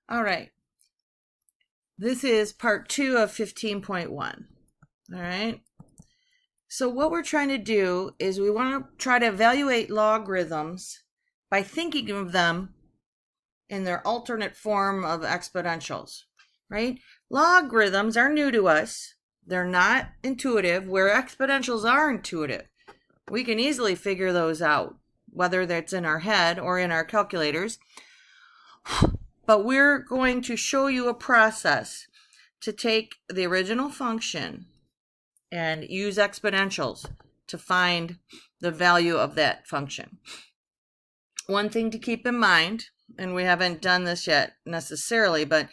All right. This is part 2 of 15.1. All right. So what we're trying to do is we want to try to evaluate logarithms by thinking of them in their alternate form of exponentials, right? Logarithms are new to us. They're not intuitive, where exponentials are intuitive. We can easily figure those out, whether that's in our head or in our calculators. But we're going to show you a process to take the original function and use exponentials to find the value of that function. One thing to keep in mind, and we haven't done this yet necessarily, but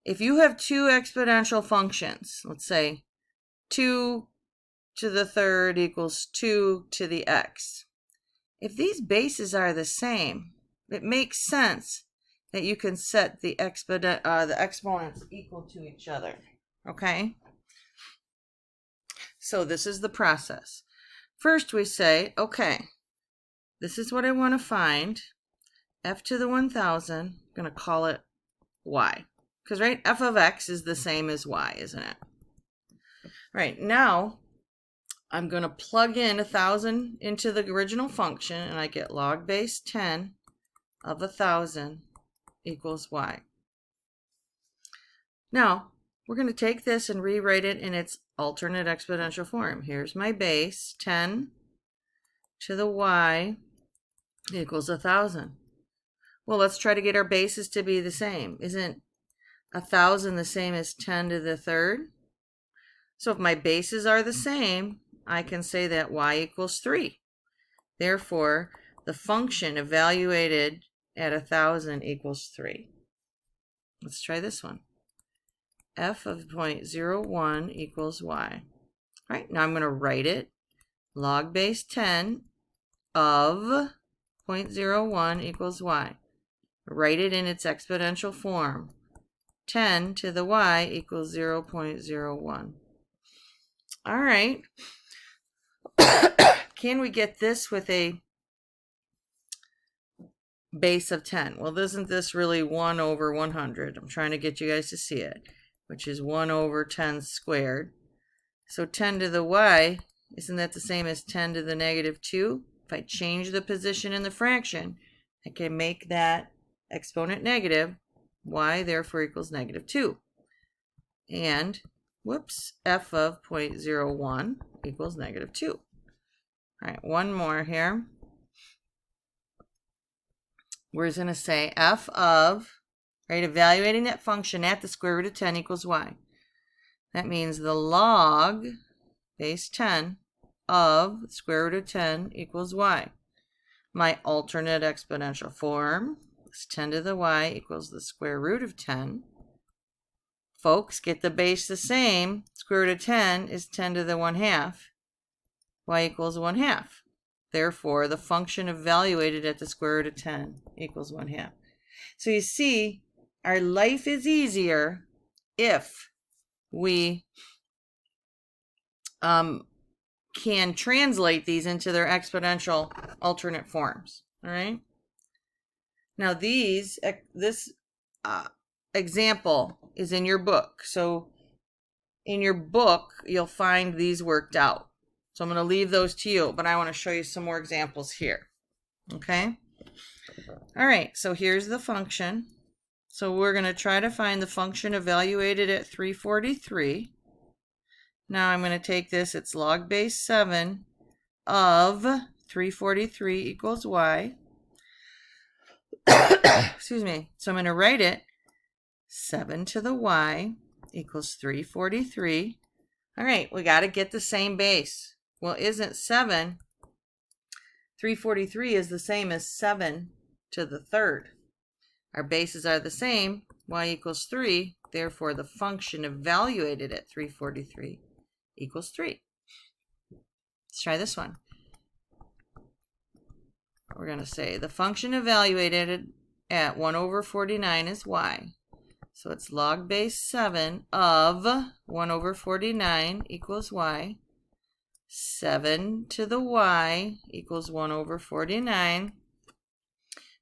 if you have two exponential functions, let's say 2 to the third equals 2 to the x. If these bases are the same, it makes sense that you can set the exponents equal to each other, okay? So this is the process. First we say, okay, this is what I want to find. F to the 1000, I'm going to call it y. Because, right, f of x is the same as y, isn't it? Right, now I'm going to plug in 1000 into the original function, and I get log base 10 of 1000 equals y. Now, we're going to take this and rewrite it in its alternate exponential form. Here's my base, 10 to the y equals 1000. Well, let's try to get our bases to be the same. Isn't 1000 the same as 10 to the third? So if my bases are the same, I can say that y equals 3. Therefore, the function evaluated at 1000 equals 3. Let's try this one. F of 0.01 equals y. All right, now I'm going to write it. Log base 10 of 0.01 equals y. Write it in its exponential form. 10 to the y equals 0.01. All right. Can we get this with a base of 10? Well, isn't this really 1 over 100? I'm trying to get you guys to see it, which is 1 over 10 squared. So 10 to the y, isn't that the same as 10 to the negative 2? If I change the position in the fraction, I can make that exponent negative. Y therefore equals negative 2. And, whoops, f of 0.01 equals negative 2. All right, one more here. We're going to say f of, right, evaluating that function at the square root of 10 equals y. That means the log base 10 of the square root of 10 equals y. My alternate exponential form is 10 to the y equals the square root of 10. Folks, get the base the same. Square root of 10 is 10 to the 1/2. Y equals 1/2. Therefore, the function evaluated at the square root of 10 equals 1/2. So you see, our life is easier if we can translate these into their exponential alternate forms. All right. Now this example is in your book. So in your book, you'll find these worked out. So I'm going to leave those to you, but I want to show you some more examples here. Okay. All right. So here's the function. So we're going to try to find the function evaluated at 343. Now I'm going to take this, it's log base 7 of 343 equals y. Excuse me. So I'm going to write it 7 to the y equals 343. All right, we got to get the same base. Well, isn't 343 is the same as 7 to the third. Our bases are the same, y equals 3. Therefore, the function evaluated at 343 equals 3. Let's try this one. We're going to say the function evaluated at 1 over 49 is y. So it's log base 7 of 1 over 49 equals y. 7 to the y equals 1 over 49.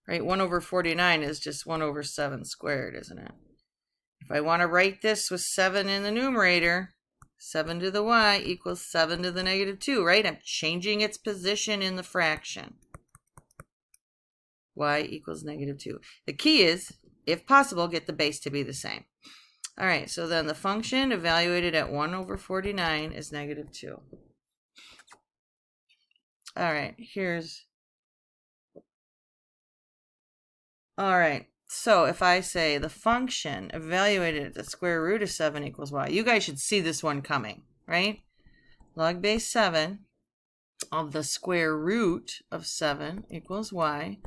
right? 1 over 49 is just 1 over 7 squared, isn't it? If I want to write this with 7 in the numerator, 7 to the y equals 7 to the negative 2, right? I'm changing its position in the fraction. Y equals negative 2. The key is, if possible, get the base to be the same. All right, so then the function evaluated at 1 over 49 is negative 2. All right, all right, so if I say the function evaluated at the square root of 7 equals y, you guys should see this one coming, right? Log base 7 of the square root of 7 equals y.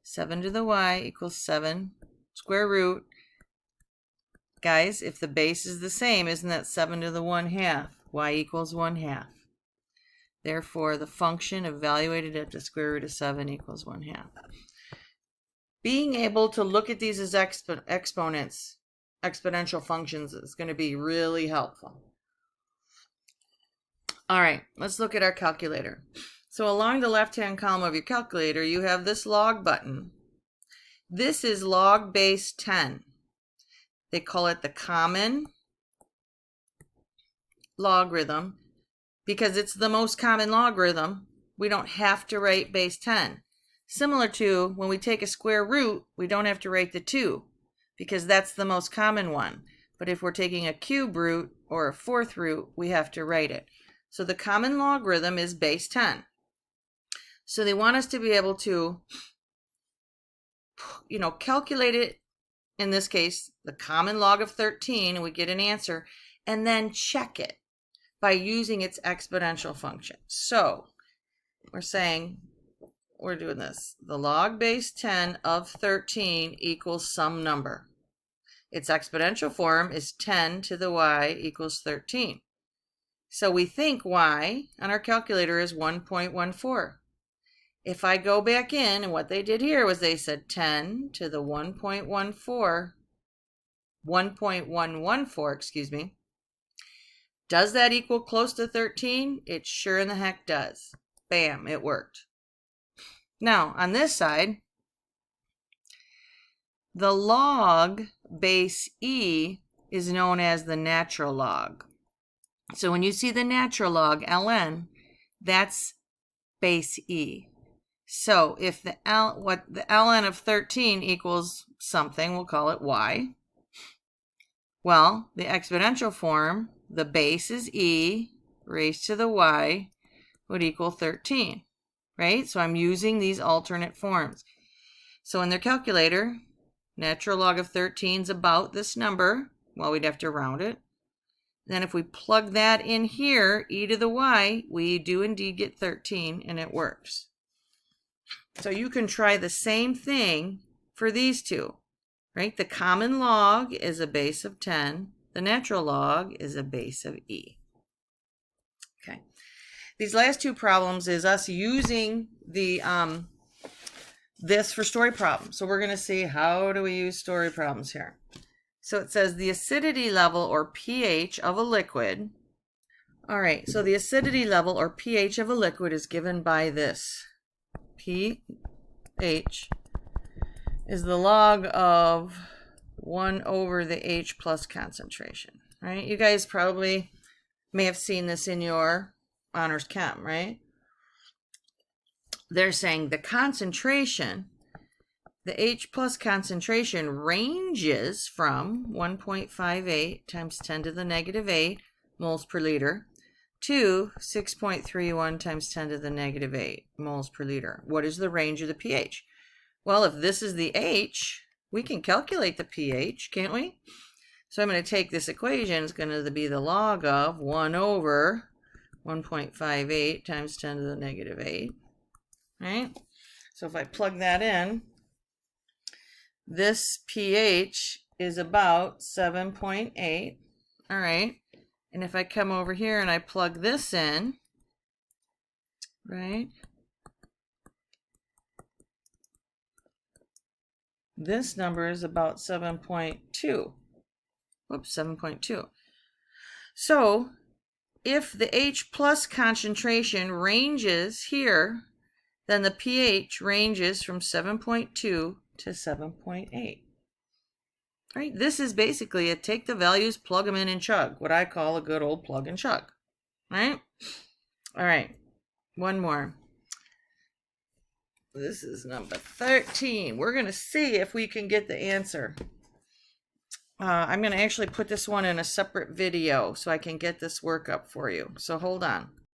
7 to the y equals 7 square root. Guys, if the base is the same, isn't that 7 to the 1/2? Y equals 1/2. Therefore, the function evaluated at the square root of 7 equals 1/2. Being able to look at these as exponents, exponential functions, is going to be really helpful. All right, let's look at our calculator. So along the left-hand column of your calculator, you have this log button. This is log base 10. They call it the common logarithm because it's the most common logarithm. We don't have to write base 10. Similar to when we take a square root, we don't have to write the 2 because that's the most common one. But if we're taking a cube root or a fourth root, we have to write it. So the common logarithm is base 10. So they want us to be able to, calculate it, in this case, the common log of 13, and we get an answer, and then check it by using its exponential function. So we're saying, we're doing this. The log base 10 of 13 equals some number. Its exponential form is 10 to the y equals 13. So we think y on our calculator is 1.14. If I go back in, and what they did here was they said 10 to the 1.114, excuse me. Does that equal close to 13? It sure in the heck does. Bam, it worked. Now, on this side, the log base e is known as the natural log. So when you see the natural log, ln, that's base e. So if the ln of 13 equals something, we'll call it y. Well, the exponential form, the base is e raised to the y, would equal 13, right? So I'm using these alternate forms. So in their calculator, natural log of 13 is about this number. Well, we'd have to round it. Then if we plug that in here, e to the y, we do indeed get 13, and it works. So you can try the same thing for these two, right? The common log is a base of 10. The natural log is a base of e. Okay. These last two problems is us using the this for story problems. So we're going to see how do we use story problems here. So it says the acidity level or pH of a liquid. All right, so the acidity level or pH of a liquid is given by this. pH is the log of 1 over the H plus concentration, right? You guys probably may have seen this in your honors chem, right? They're saying the concentration, the H plus concentration ranges from 1.58 times 10 to the negative 8 moles per liter to 6.31 times 10 to the negative 8 moles per liter. What is the range of the pH? Well, if this is the H, we can calculate the pH, can't we? So I'm going to take this equation. It's going to be the log of 1 over 1.58 times 10 to the negative 8, right? So if I plug that in, this pH is about 7.8, all right? And if I come over here and I plug this in, right? This number is about 7.2. Whoops, 7.2. So if the H plus concentration ranges here then the pH ranges from 7.2 to 7.8. Right? This is basically a take the values, plug them in and chug, what I call a good old plug and chug. Right? All right, one more. This is number 13. We're going to see if we can get the answer. I'm going to actually put this one in a separate video so I can get this work up for you. So hold on.